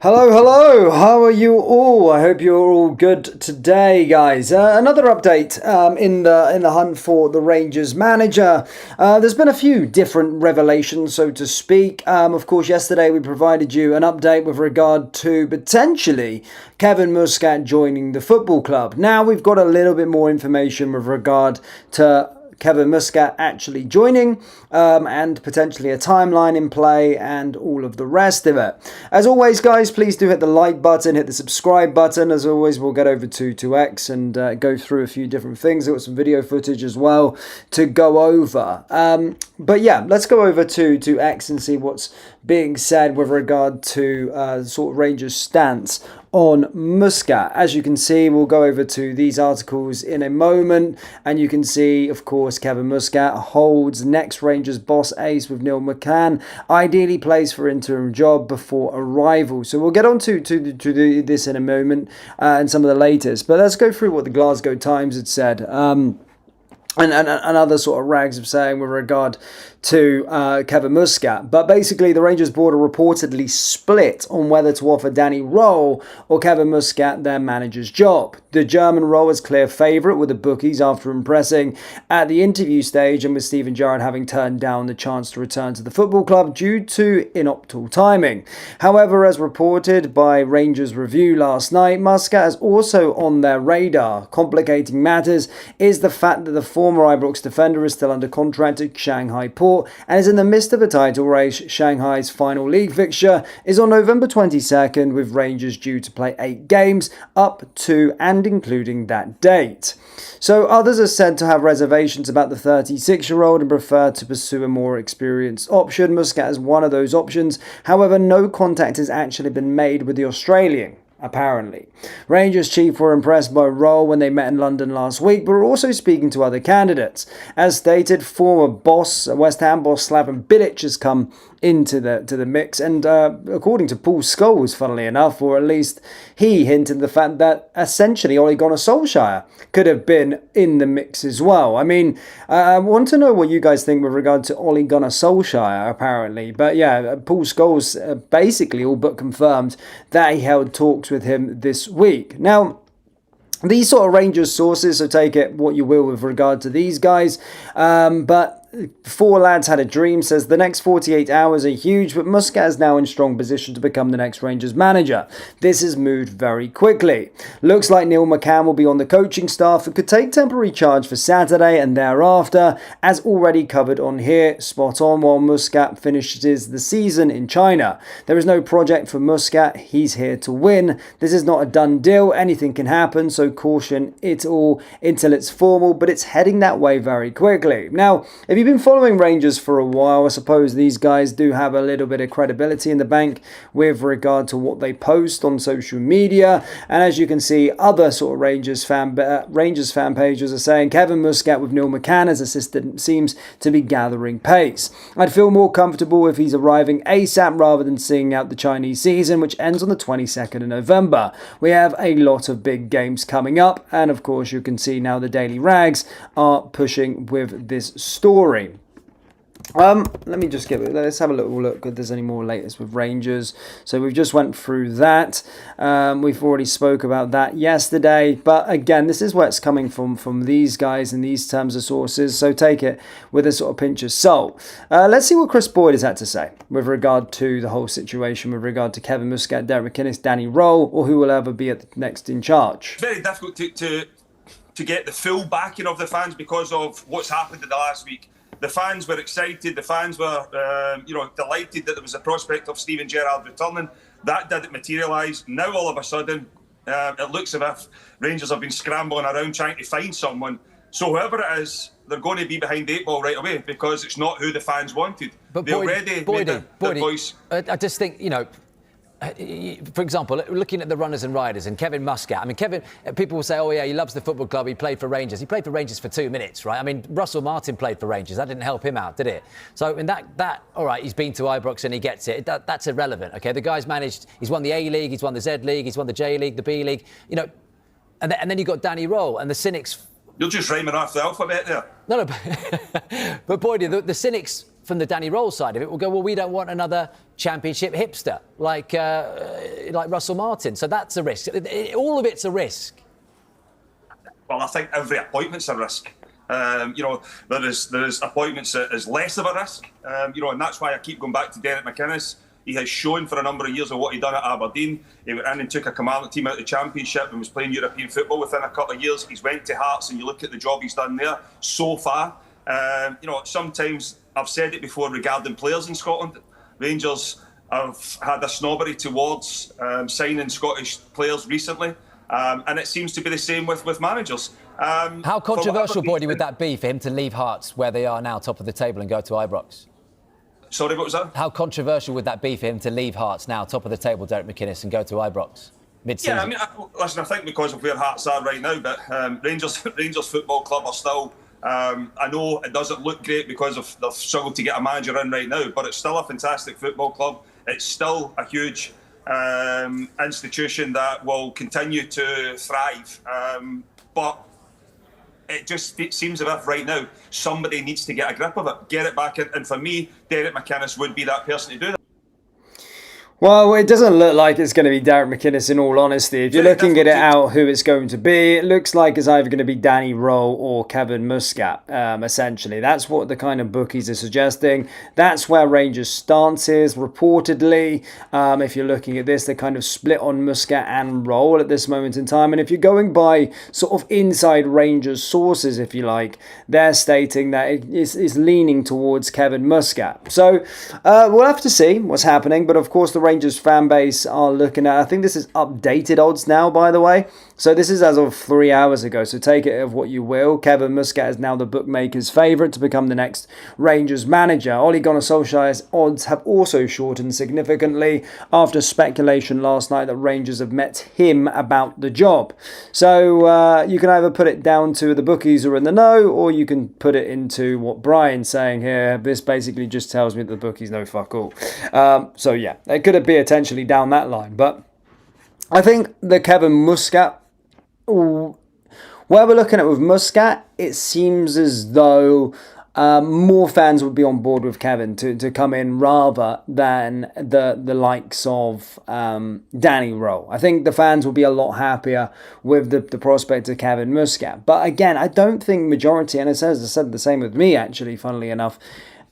Hello, hello. How are you all? I hope you're all good today, guys. Another update in the hunt for the Rangers manager. There's been a few different revelations, so to speak. Of course, yesterday we provided you an update with regard to potentially Kevin Muscat joining the football club. Now we've got a little bit more information with regard to Kevin Muscat actually joining, and potentially a timeline in play and all of the rest of it. As always, guys, please do hit the like button, hit the subscribe button. As always, we'll get over to X and go through a few different things. I've got some video footage as well to go over. But yeah, let's go over to X and see what's being said with regard to sort of Rangers' stance on Muscat. As you can see, we'll go over to these articles in a moment, and you can see, of course, Kevin Muscat holds next Rangers boss ace with Neil McCann, ideally plays for interim job before arrival. So we'll get on to this in a moment and some of the latest, but let's go through what the Glasgow Times had said. And other sort of rags of saying with regard to Kevin Muscat. But basically, the Rangers board are reportedly split on whether to offer Danny Roll or Kevin Muscat their manager's job. The German Roll is clear favourite with the bookies after impressing at the interview stage, and with Steven Gerrard having turned down the chance to return to the football club due to inoptimal timing. However, as reported by Rangers Review last night, Muscat is also on their radar. Complicating matters is the fact that the former Ibrox defender is still under contract at Shanghai Port and is in the midst of a title race. Shanghai's final league fixture is on November 22nd, with Rangers due to play 8 games up to and including that date. So others are said to have reservations about the 36-year-old and prefer to pursue a more experienced option. Muscat is one of those options. However, no contact has actually been made with the Australian. Apparently, Rangers chief were impressed by Roll when they met in London last week, but were also speaking to other candidates. As stated, former West Ham boss Slaven Bilic has come into the mix, and according to Paul Scholes, funnily enough, or at least he hinted the fact that essentially Ole Gunnar Solskjaer could have been in the mix as well. I mean, I want to know what you guys think with regard to Ole Gunnar Solskjaer, apparently. But yeah, Paul Scholes basically all but confirmed that he held talks with him this week. Now, these sort of Rangers sources, so take it what you will with regard to these guys, but Four Lads Had a Dream says the next 48 hours are huge, but Muscat is now in strong position to become the next Rangers manager. This has moved very quickly. Looks like Neil McCann will be on the coaching staff and could take temporary charge for Saturday and thereafter, as already covered on here. Spot on, while Muscat finishes the season in China. There is no project for Muscat. He's here to win. This is not a done deal. Anything can happen, so caution it all until it's formal, but it's heading that way very quickly. Now, if you've been following Rangers for a while, I suppose these guys do have a little bit of credibility in the bank with regard to what they post on social media. And as you can see, other sort of Rangers fan pages are saying Kevin Muscat with Neil McCann as assistant seems to be gathering pace. I'd feel more comfortable if he's arriving ASAP rather than seeing out the Chinese season, which ends on the 22nd of November. We have a lot of big games coming up, and of course you can see now the Daily Rags are pushing with this story. Let me just let's have a little look if there's any more latest with Rangers. So we've just went through that. We've already spoke about that yesterday, but again, this is where it's coming from these guys in these terms of sources, so take it with a sort of pinch of salt. Let's see what Chris Boyd has had to say with regard to the whole situation, with regard to Kevin Muscat, Derek McInnes, Danny Roll, or who will ever be next in charge. It's very difficult to get the full backing of the fans because of what's happened in the last week. The fans were excited. The fans were, delighted that there was a prospect of Steven Gerrard returning. That didn't materialise. Now, all of a sudden, it looks as if Rangers have been scrambling around trying to find someone. So whoever it is, they're going to be behind the 8 ball right away because it's not who the fans wanted. But they already made their voice. I just think, for example, looking at the runners and riders and Kevin Muscat. I mean, people will say, oh, yeah, he loves the football club. He played for Rangers. He played for Rangers for 2 minutes, right? I mean, Russell Martin played for Rangers. That didn't help him out, did it? So, in that all right, he's been to Ibrox and he gets it. That's irrelevant, OK? The guy's managed, he's won the A-League, he's won the Z-League, he's won the J-League, the B-League, and then you've got Danny Roll, and the cynics You're just rhyming off the alphabet there. No, but Boydie, the cynics from the Danny Role side of it will go, well, we don't want another championship hipster like Russell Martin. So that's a risk. All of it's a risk. Well, I think every appointment's a risk. There is appointments that is less of a risk. And that's why I keep going back to Derek McInnes. He has shown for a number of years of what he done at Aberdeen. He went in and took a commanding team out of the Championship and was playing European football within a couple of years. He's went to Hearts, and you look at the job he's done there so far. Sometimes I've said it before regarding players in Scotland. Rangers have had a snobbery towards signing Scottish players recently, and it seems to be the same with managers. How controversial, Boydie, would that be for him to leave Hearts, where they are now, top of the table, and go to Ibrox? Sorry, what was that? How controversial would that be for him to leave Hearts now, top of the table, Derek McInnes, and go to Ibrox mid-season? Yeah, I think because of where Hearts are right now, but Rangers Football Club are still. I know it doesn't look great because they've struggled to get a manager in right now, but it's still a fantastic football club. It's still a huge institution that will continue to thrive. But it just seems as if right now somebody needs to get a grip of it, get it back in. And for me, Derek McInnes would be that person to do that. Well, it doesn't look like it's going to be Derek McInnes, in all honesty. If you're looking at it out who it's going to be, it looks like it's either going to be Danny Role or Kevin Muscat, essentially. That's what the kind of bookies are suggesting. That's where Rangers' stance is, reportedly. If you're looking at this, they're kind of split on Muscat and Role at this moment in time. And if you're going by sort of inside Rangers sources, if you like, they're stating that it is leaning towards Kevin Muscat. So we'll have to see what's happening. But of course, the Rangers fan base are looking at, I think this is updated odds now, by the way. So this is as of 3 hours ago. So take it of what you will. Kevin Muscat is now the bookmaker's favourite to become the next Rangers manager. Ole Gunnar Solskjaer's odds have also shortened significantly after speculation last night that Rangers have met him about the job. So you can either put it down to the bookies are in the know, or you can put it into what Brian's saying here. This basically just tells me that the bookies know fuck all. So yeah, it could be potentially down that line. But I think the Kevin Muscat, where we're looking at with Muscat, it seems as though more fans would be on board with Kevin to come in rather than the likes of Danny Role. I think the fans will be a lot happier with the prospect of Kevin Muscat. But again, I don't think majority, and as I said the same with me actually, funnily enough,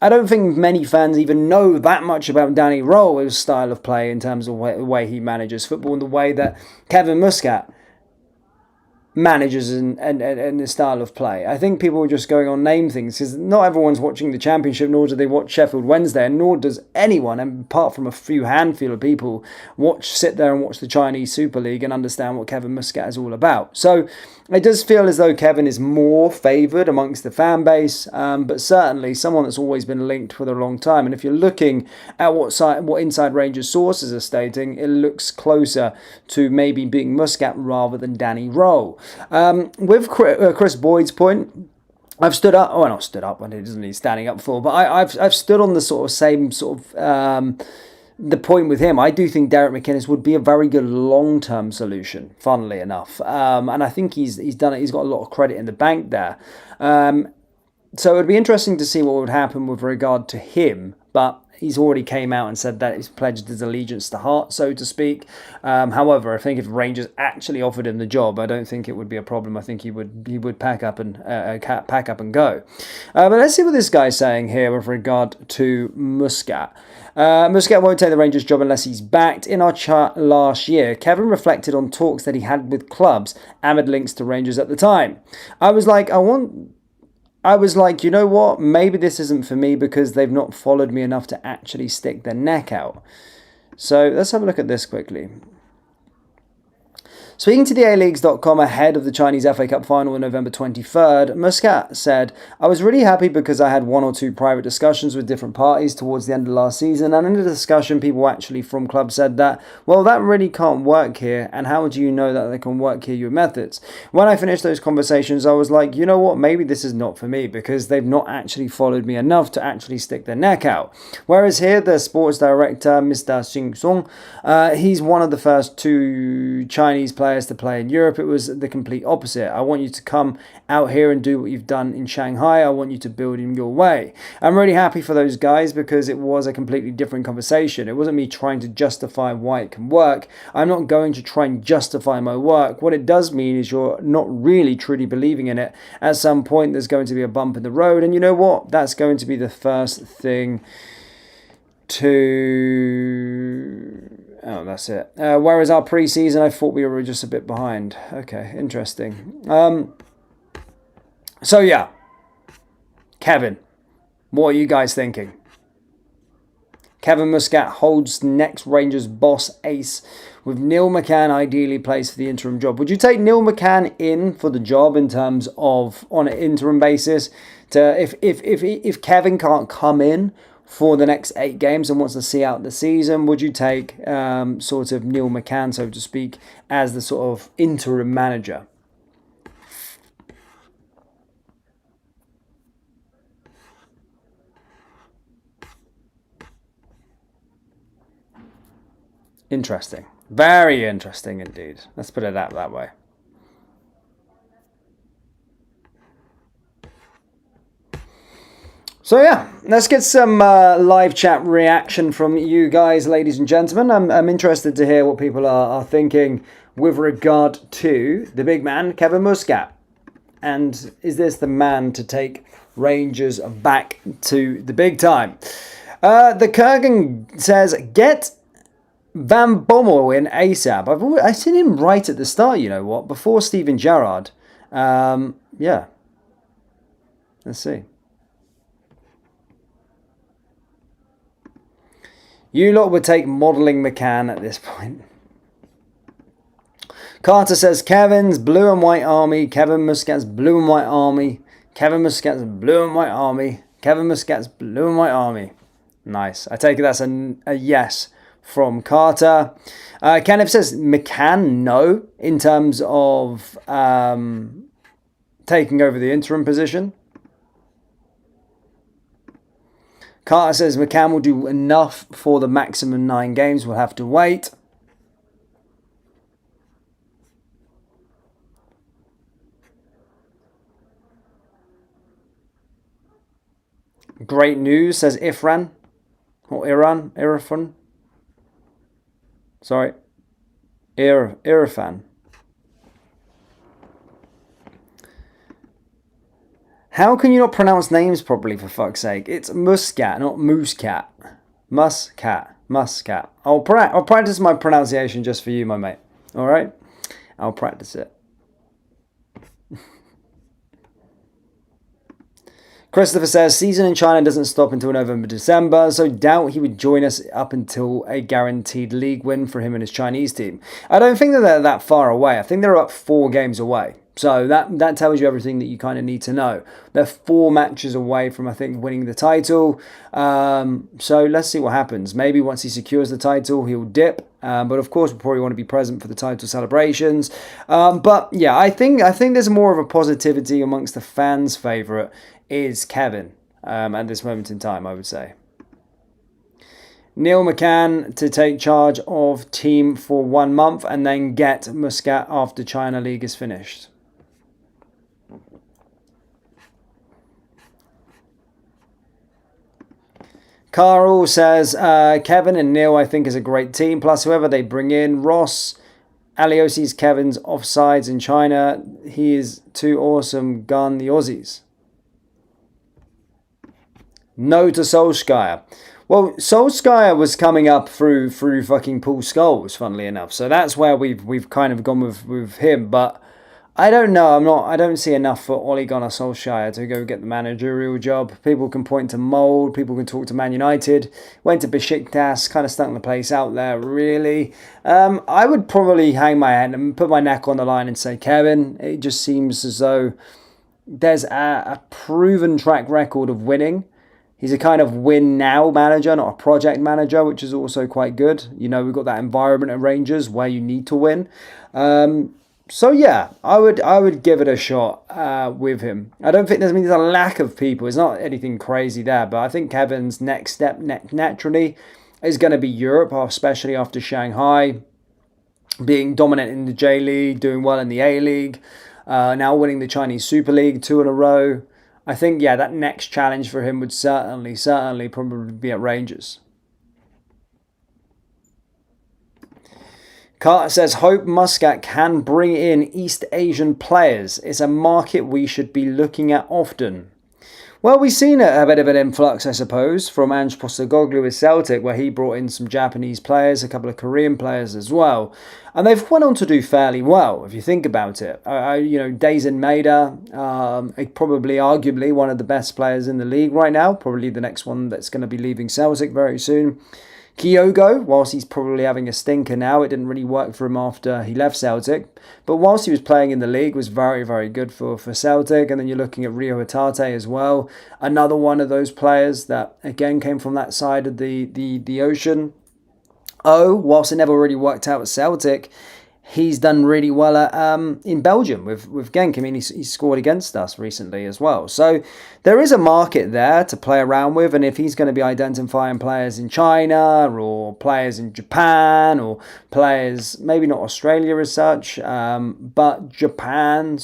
I don't think many fans even know that much about Danny Role, his style of play in terms of the way he manages football and the way that Kevin Muscat manages and the style of play. I think people are just going on name things because not everyone's watching the Championship, nor do they watch Sheffield Wednesday, and nor does anyone, and apart from a few handful of people, sit there and watch the Chinese Super League and understand what Kevin Muscat is all about. So it does feel as though Kevin is more favoured amongst the fan base, but certainly someone that's always been linked for a long time. And if you're looking at what Inside Rangers sources are stating, it looks closer to maybe being Muscat rather than Danny Role. With Chris Boyd's point, I've stood up. Oh, not stood up. When it isn't he standing up for, but I've stood on the sort of same sort of the point with him. I do think Derek McInnes would be a very good long-term solution. Funnily enough, and I think he's done it. He's got a lot of credit in the bank there. So it'd be interesting to see what would happen with regard to him, but he's already came out and said that he's pledged his allegiance to Heart, so to speak. However, I think if Rangers actually offered him the job, I don't think it would be a problem. I think he would pack up and go. But let's see what this guy's saying here with regard to Muscat. Muscat won't take the Rangers job unless he's backed. In our chat last year, Kevin reflected on talks that he had with clubs amid links to Rangers at the time. I was like, you know what? Maybe this isn't for me because they've not followed me enough to actually stick their neck out. So let's have a look at this quickly. Speaking to the A-Leagues.com ahead of the Chinese FA Cup final on November 23rd, Muscat said, I was really happy because I had one or two private discussions with different parties towards the end of last season, and in the discussion people actually from clubs said that, well, that really can't work here, and how do you know that they can work here, your methods? When I finished those conversations, I was like, you know what, maybe this is not for me because they've not actually followed me enough to actually stick their neck out. Whereas here, the sports director, Mr. Xing Song, he's one of the first two Chinese players players to play in Europe. It was the complete opposite. I want you to come out here and do what you've done in Shanghai. I want you to build in your way. I'm really happy for those guys because it was a completely different conversation. It wasn't me trying to justify why it can work. I'm not going to try and justify my work. What it does mean is you're not really truly believing in it. At some point, there's going to be a bump in the road. And you know what? That's going to be the first thing to... Oh, that's it. Whereas our preseason, I thought we were just a bit behind. Okay, interesting. So, yeah. Kevin, what are you guys thinking? Kevin Muscat holds next Rangers boss ace with Neil McCann ideally placed for the interim job. Would you take Neil McCann in for the job in terms of on an interim basis? If Kevin can't come in for the next 8 games and wants to see out the season, would you take sort of Neil McCann, so to speak, as the sort of interim manager? Interesting. Very interesting indeed. Let's put it that way. So yeah, let's get some live chat reaction from you guys, ladies and gentlemen. I'm interested to hear what people are thinking with regard to the big man, Kevin Muscat. And is this the man to take Rangers back to the big time? The Kurgan says, get Van Bommel in ASAP. I've seen him right at the start, you know what, before Steven Gerrard. Yeah. Let's see. You lot would take modelling McCann at this point. Carter says, Kevin's blue and white army. Kevin Muscat's blue and white army. Kevin Muscat's blue and white army. Kevin Muscat's blue and white army. Nice. I take it that's a yes from Carter. Kenneth says, McCann, no, in terms of taking over the interim position. Carter says McCann will do enough for the maximum 9 games. We'll have to wait. Great news, says Ifran. Or Irfan. Sorry. Irfan. How can you not pronounce names properly, for fuck's sake? It's Muscat, not Muscat. Muscat. I'll practice my pronunciation just for you, my mate. All right? I'll practice it. Christopher says, season in China doesn't stop until November, December, so doubt he would join us up until a guaranteed league win for him and his Chinese team. I don't think that they're that far away. I think they're about 4 games away. So that tells you everything that you kind of need to know. They're 4 matches away from, I think, winning the title. So let's see what happens. Maybe once he secures the title, he'll dip. But of course, we'll probably want to be present for the title celebrations. But yeah, I think there's more of a positivity amongst the fans' favourite is Kevin at this moment in time, I would say. Neil McCann to take charge of team for 1 month and then get Muscat after China League is finished. Carl says, Kevin and Neil, I think, is a great team. Plus, whoever they bring in, Ross, Aliosi's Kevin's offsides in China. He is too awesome. Gun the Aussies. No to Solskjaer. Well, Solskjaer was coming up through fucking Paul Scholes, funnily enough. So that's where we've kind of gone with him. But I don't know. I don't see enough for Ole Gunnar Solskjaer to go get the managerial job. People can point to Mould. People can talk to Man United. Went to Besiktas. Kind of stunk the place out there, really. I would probably hang my head and put my neck on the line and say Kevin. It just seems as though there's a proven track record of winning. He's a kind of win now manager, not a project manager, which is also quite good. You know, we've got that environment at Rangers where you need to win. So yeah, I would give it a shot with him. I don't think there's a lack of people. It's not anything crazy there, but I think Kevin's next step naturally is going to be Europe, especially after Shanghai. being dominant in the J League, doing well in the A League, now winning the Chinese Super League 2 in a row. I think, yeah, that next challenge for him would certainly probably be at Rangers. Carter says, hope Muscat can bring in East Asian players. It's a market we should be looking at often. Well, we've seen a bit of an influx, I suppose, from Ange Postecoglou with Celtic, where he brought in some Japanese players, a couple of Korean players as well. And they've went on to do fairly well, if you think about it. Daisen Maeda, probably arguably one of the best players in the league right now, probably the next one that's going to be leaving Celtic very soon. Kyogo, whilst he's probably having a stinker now, it didn't really work for him after he left Celtic. But whilst he was playing in the league, was very, very good for Celtic. And then you're looking at Rio Hatate as well. Another one of those players that, again, came from that side of the ocean. Whilst it never really worked out at Celtic, he's done really well in Belgium with Genk. I mean, he scored against us recently as well. So there is a market there to play around with. And if he's going to be identifying players in China or players in Japan or players, maybe not Australia as such, but Japan,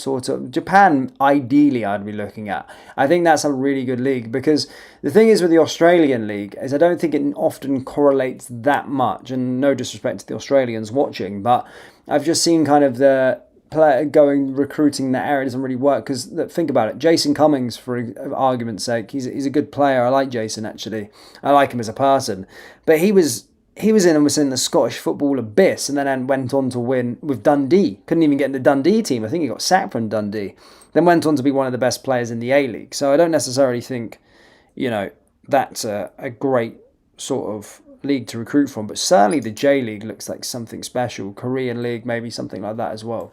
ideally I'd be looking at. I think that's a really good league, because the thing is with the Australian league is I don't think it often correlates that much. And no disrespect to the Australians watching, but I've just seen kind of the player recruiting that area doesn't really work, because think about it. Jason Cummings, for argument's sake, he's a good player. I like Jason, actually. I like him as a person. But he was in the Scottish football abyss, and then went on to win with Dundee. Couldn't even get in the Dundee team. I think he got sacked from Dundee. Then went on to be one of the best players in the A-League. So I don't necessarily think, that's a great sort of league to recruit from, but certainly the J League looks like something special. Korean League, maybe something like that as well.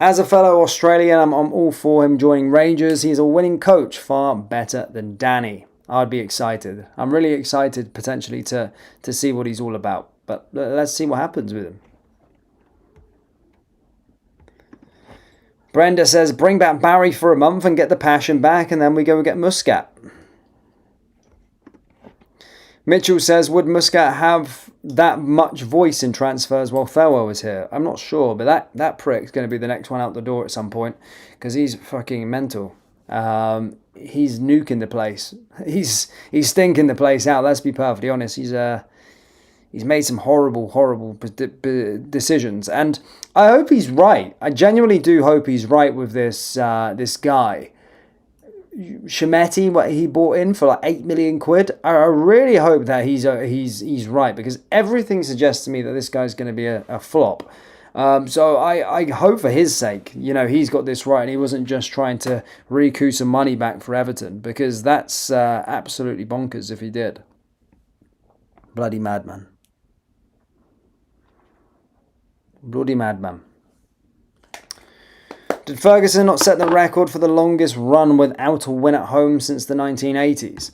As a fellow Australian, I'm all for him joining Rangers. He's a winning coach, far better than Danny. I'd be excited. I'm really excited potentially to see what he's all about, but let's see what happens with him. Brenda says, bring back Barry for a month and get the passion back, and then we go and get Muscat. Mitchell says, would Muscat have that much voice in transfers while Thelwell was here? I'm not sure, but that prick's going to be the next one out the door at some point, because he's fucking mental. He's nuking the place. He's stinking the place out. Let's be perfectly honest. He's made some horrible decisions, and I hope he's right. I genuinely do hope he's right with this guy. Shemetti, what he bought in for like 8 million quid. I really hope that he's right, because everything suggests to me that this guy's going to be a flop. So I hope for his sake, he's got this right and he wasn't just trying to recoup some money back for Everton, because that's absolutely bonkers if he did. Bloody madman. Bloody madman. Did Ferguson not set the record for the longest run without a win at home since the 1980s?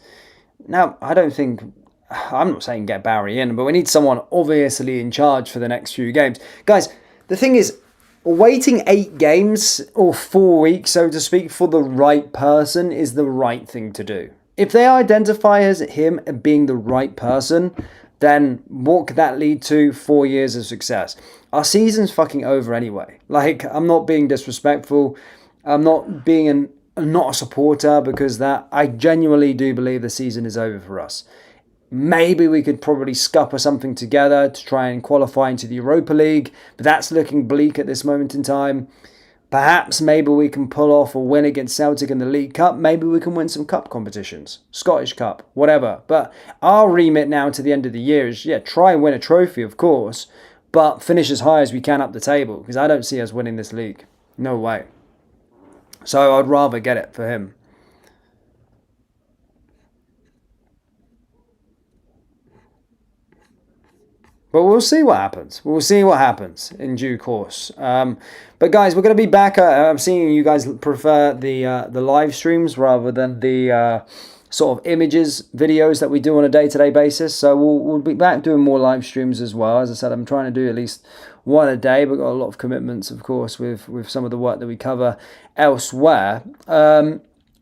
Now, I'm not saying get Barry in, but we need someone obviously in charge for the next few games. Guys, the thing is, waiting 8 games or 4 weeks, so to speak, for the right person is the right thing to do. If they identify as him being the right person, then what could that lead to? 4 years of success. Our season's fucking over anyway. Like, I'm not being disrespectful. I'm not being not a supporter, because I genuinely do believe the season is over for us. Maybe we could probably scupper something together to try and qualify into the Europa League, but that's looking bleak at this moment in time. Perhaps maybe we can pull off a win against Celtic in the League Cup. Maybe we can win some cup competitions. Scottish Cup, whatever. But our remit now to the end of the year is, try and win a trophy, of course, but finish as high as we can up the table, because I don't see us winning this league. No way. So I'd rather get it for him. But we'll see what happens. We'll see what happens in due course. But guys, we're going to be back. I'm seeing you guys prefer the live streams rather than the sort of videos that we do on a day-to-day basis. So we'll be back doing more live streams as well. As I said, I'm trying to do at least one a day. We've got a lot of commitments, of course, with some of the work that we cover elsewhere.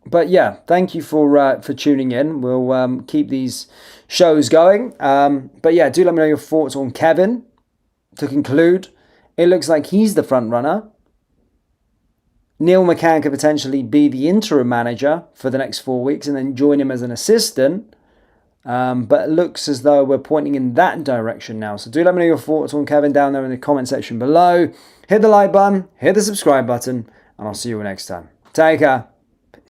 But yeah, thank you for tuning in. We'll keep these shows going. But yeah, do let me know your thoughts on Kevin. to conclude, it looks like he's the front runner. Neil McCann could potentially be the interim manager for the next 4 weeks and then join him as an assistant. But it looks as though we're pointing in that direction now. So do let me know your thoughts on Kevin down there in the comment section below. Hit the like button, hit the subscribe button, and I'll see you next time. Take care.